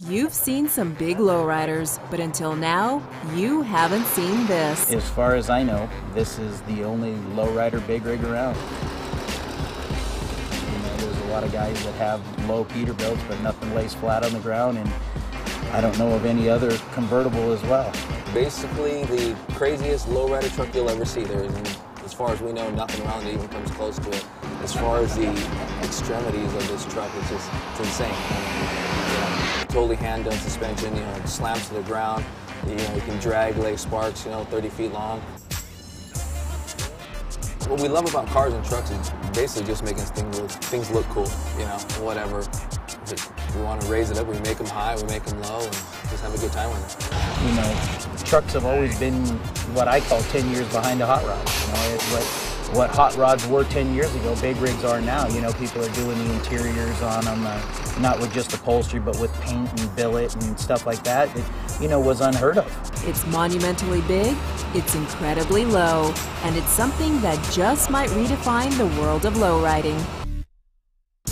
You've seen some big lowriders, but until now, you haven't seen this. As far as I know, this is the only lowrider big rig around. You know, there's a lot of guys that have low Peterbilts, but nothing lays flat on the ground, and I don't know of any other convertible as well. Basically, the craziest lowrider truck you'll ever see. There is, as far as we know, nothing around that even comes close to it. As far as the extremities of this truck, it's insane. Totally hand-done suspension, it slams to the ground. You can drag, lay sparks, 30 feet long. What we love about cars and trucks is basically just making things look cool, whatever. If we want to raise it up, we make them high, we make them low, and just have a good time with it. Trucks have always been what I call 10 years behind a hot rod. What hot rods were 10 years ago, big rigs are now. People are doing the interiors on them, not with just upholstery, but with paint and billet and stuff like that. It, was unheard of. It's monumentally big, it's incredibly low, and it's something that just might redefine the world of lowriding.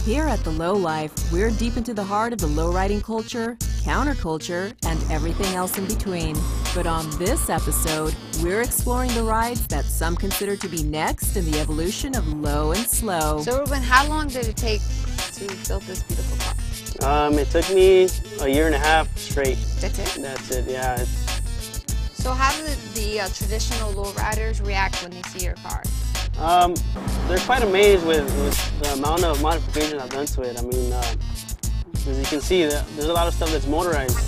Here at The Low Life, we're deep into the heart of the lowriding culture, counterculture, and everything else in between. But on this episode, we're exploring the rides that some consider to be next in the evolution of low and slow. So Ruben, how long did it take to build this beautiful car? It took me a year and a half straight. That's it? That's it, yeah. So how do the traditional lowriders react when they see your car? They're quite amazed with the amount of modifications I've done to it. I mean, as you can see, there's a lot of stuff that's motorized,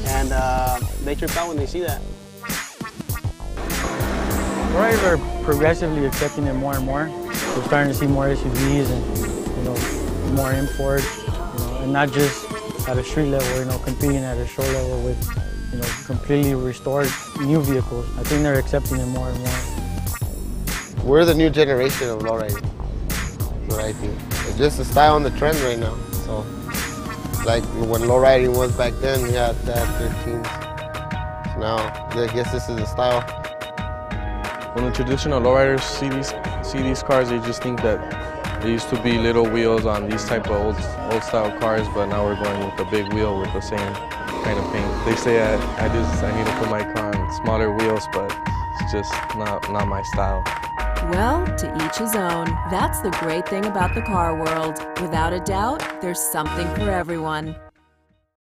and they trip out when they see that. Riders are progressively accepting it more and more. We're starting to see more SUVs and more imports, and not just at a street level, competing at a show level with completely restored new vehicles. I think they're accepting it more and more. We're the new generation of lowriding, what I think. It's just a style on the trend right now. So, like when lowriding was back then, we had that 13s. So now, I guess this is the style. When the traditional lowriders see these cars, they just think that there used to be little wheels on these type of old style cars, but now we're going with the big wheel with the same kind of paint. They say I need to put my car on smaller wheels, but it's just not my style. Well, to each his own. That's the great thing about the car world. Without a doubt, there's something for everyone.